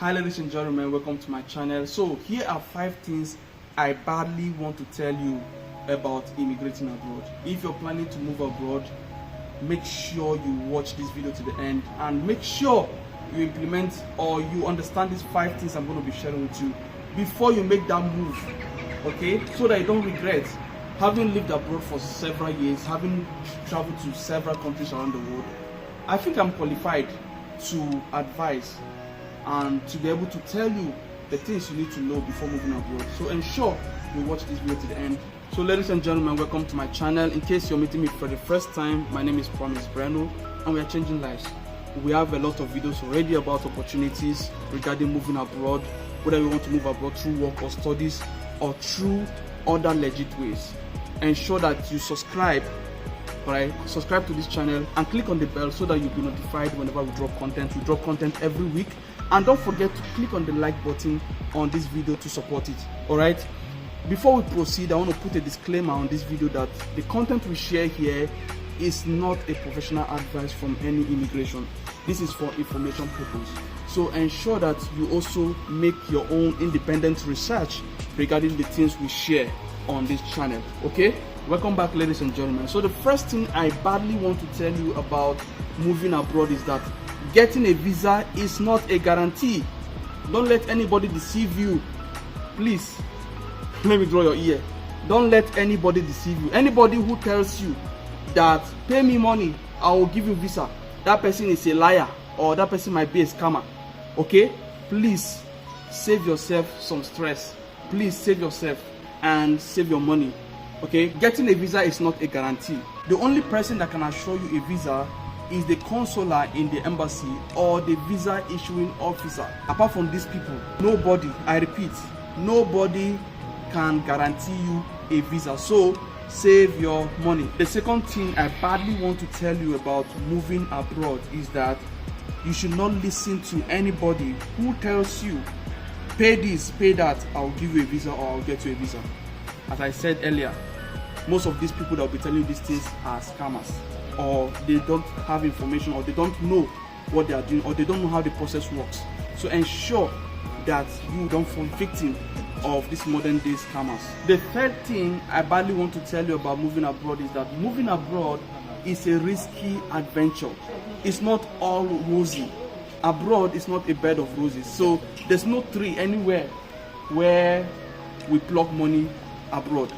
Hi ladies and gentlemen, welcome to my channel. So here are 5 things I badly want to tell you about immigrating abroad. If you're planning to move abroad, make sure you watch this video to the end and make sure you implement or you understand these 5 things I'm going to be sharing with you before you make that move, okay? So that you don't regret. Having lived abroad for several years, having traveled to several countries around the world, I think I'm qualified to advise and to be able to tell you the things you need to know before moving abroad. So ensure you watch this video to the end. So ladies and gentlemen, welcome to my channel. In case you're meeting me for the first time, my name is Breno and we are changing lives. We have a lot of videos already about opportunities regarding moving abroad, whether you want to move abroad through work or studies or through other legit ways. Ensure that you subscribe to this channel and click on the bell so that you'll be notified whenever we drop content. We drop content every week. And don't forget to click on the like button on this video to support it. Alright, before we proceed, I want to put a disclaimer on this video that the content we share here is not a professional advice from any immigration. This is for information purpose. So ensure that you also make your own independent research regarding the things we share on this channel. Okay, welcome back ladies and gentlemen. So the first thing I badly want to tell you about moving abroad is that getting a visa is not a guarantee. Don't let anybody deceive you. Please, let me draw your ear. Don't let anybody deceive you. Anybody who tells you that pay me money, I will give you visa, that person is a liar or that person might be a scammer. Okay, please save yourself some stress. Please save yourself and save your money. Okay, getting a visa is not a guarantee. The only person that can assure you a visa is the consular in the embassy or the visa issuing officer. Apart from these people, nobody, I repeat, nobody can guarantee you a visa. So save your money. The second thing I badly want to tell you about moving abroad is that you should not listen to anybody who tells you pay this, pay that, I'll give you a visa or I'll get you a visa. As I said earlier, most of these people that will be telling you these things are scammers, or they don't have information, or they don't know what they are doing, or they don't know how the process works. So ensure that you don't fall victim of these modern day scammers. The third thing I badly want to tell you about moving abroad is that moving abroad is a risky adventure. It's not all rosy. Abroad is not a bed of roses. So there's no tree anywhere where we pluck money abroad.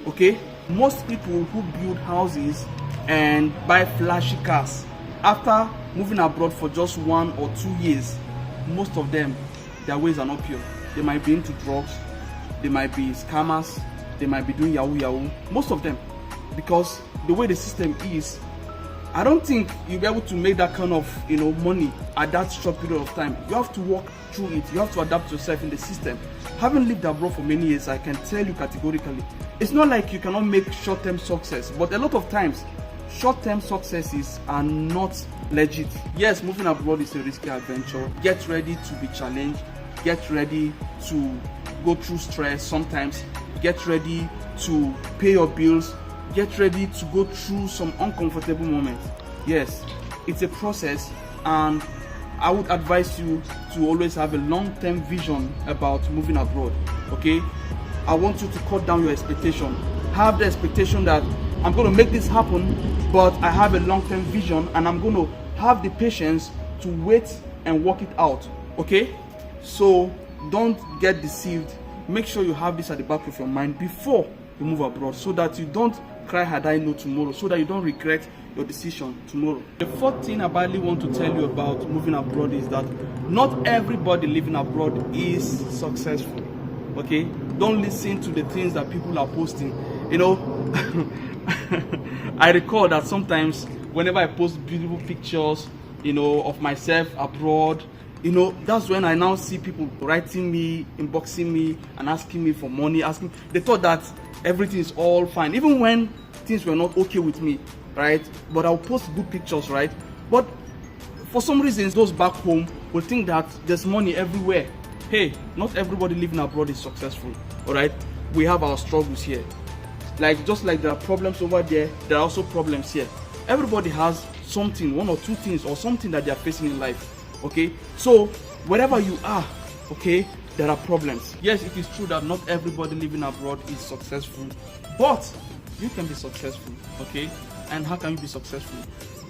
Okay? Most people who build houses and buy flashy cars after moving abroad for just 1 or 2 years, most of them, their ways are not pure. They might be into drugs, they might be scammers, they might be doing yahoo. Most of them, because the way the system is, I don't think you'll be able to make that kind of money at that short period of time. You have to walk through it. You have to adapt yourself in the system. Having lived abroad for many years, I can tell you categorically, it's not like you cannot make short-term success, but a lot of times short-term successes are not legit. Yes, moving abroad is a risky adventure. Get ready to be challenged. Get ready to go through stress sometimes. Get ready to pay your bills. Get ready to go through some uncomfortable moments. Yes, it's a process, and I would advise you to always have a long-term vision about moving abroad. Okay, I want you to cut down your expectation. Have the expectation that I'm going to make this happen, but I have a long-term vision and I'm going to have the patience to wait and work it out. Okay, so don't get deceived. Make sure you have this at the back of your mind before you move abroad, so that you don't cry had I know tomorrow, so that you don't regret your decision tomorrow. The fourth thing I badly want to tell you about moving abroad is that not everybody living abroad is successful. Okay, don't listen to the things that people are posting. I recall that sometimes whenever I post beautiful pictures of myself abroad, that's when I now see people writing me, inboxing me and asking me for money. They thought that everything is all fine, even when things were not okay with me, right? But I'll post good pictures, right? But for some reasons, those back home will think that there's money everywhere. Hey, not everybody living abroad is successful. All right, we have our struggles here. Just like there are problems over there, there are also problems here. Everybody has something, 1 or 2 things or something that they are facing in life. Okay, so wherever you are, okay, there are problems. Yes, it is true that not everybody living abroad is successful, but you can be successful, okay? And how can you be successful?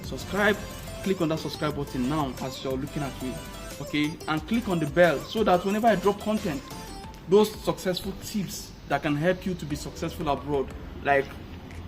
Subscribe, click on that subscribe button now as you're looking at me, okay? And click on the bell so that whenever I drop content, those successful tips that can help you to be successful abroad, like,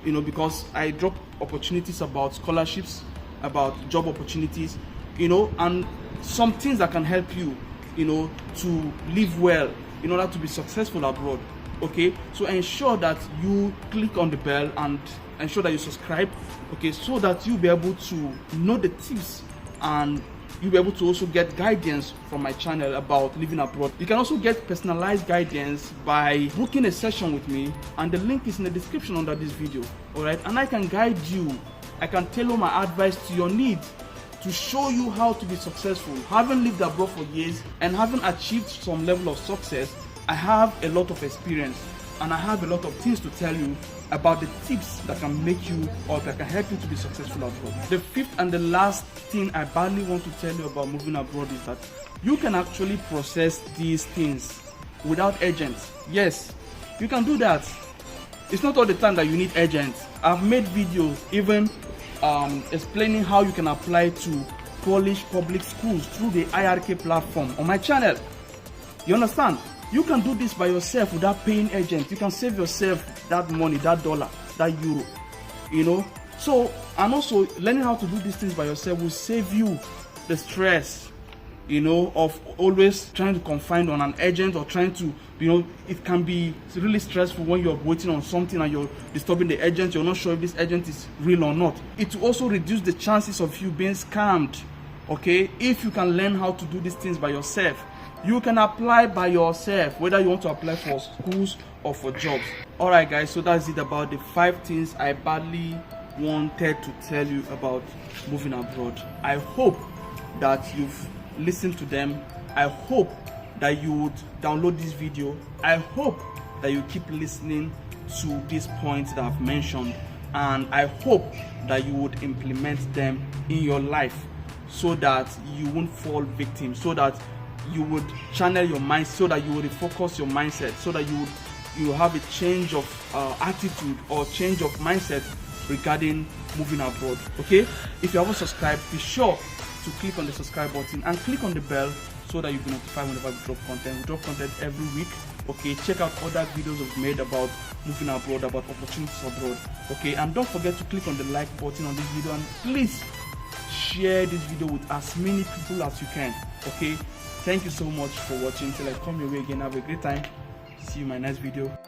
you know, because I drop opportunities about scholarships, about job opportunities, you know, and some things that can help you, you know, to live well in order to be successful abroad, okay? So ensure that you click on the bell and ensure that you subscribe, okay, so that you'll be able to know the tips and you'll be able to also get guidance from my channel about living abroad. You can also get personalized guidance by booking a session with me, and the link is in the description under this video, all right? And I can guide you, I can tailor my advice to your needs to show you how to be successful. Having lived abroad for years and having achieved some level of success, I have a lot of experience and I have a lot of things to tell you about the tips that can make you or that can help you to be successful abroad. The fifth and the last thing I badly want to tell you about moving abroad is that you can actually process these things without agents. Yes, you can do that. It's not all the time that you need agents. I've made videos even explaining how you can apply to Polish public schools through the IRK platform on my channel. You understand? You can do this by yourself without paying agents. You can save yourself that money, that dollar, that euro, you know. So, and also learning how to do these things by yourself will save you the stress, you know, of always trying to confine on an agent or trying to, you know, it can be really stressful when you're waiting on something and you're disturbing the agent. You're not sure if this agent is real or not. It will also reduce the chances of you being scammed, okay? If you can learn how to do these things by yourself, you can apply by yourself, whether you want to apply for schools or for jobs. All right, guys, so that's it about the 5 things I badly wanted to tell you about moving abroad. I hope that you've listened to them. I hope that you would download this video. I hope that you keep listening to these points that I've mentioned, and I hope that you would implement them in your life so that you won't fall victim, so that you would channel your mind, so that you would refocus your mindset, so that you have a change of attitude or change of mindset regarding moving abroad, okay? If you haven't subscribed, be sure to click on the subscribe button and click on the bell so that you'll be notified whenever we drop content. We drop content every week, okay? Check out other videos we've made about moving abroad, about opportunities abroad, okay? And don't forget to click on the like button on this video, and please share this video with as many people as you can, okay? Thank you so much for watching. Till I come your way again, have a great time. See you in my next video.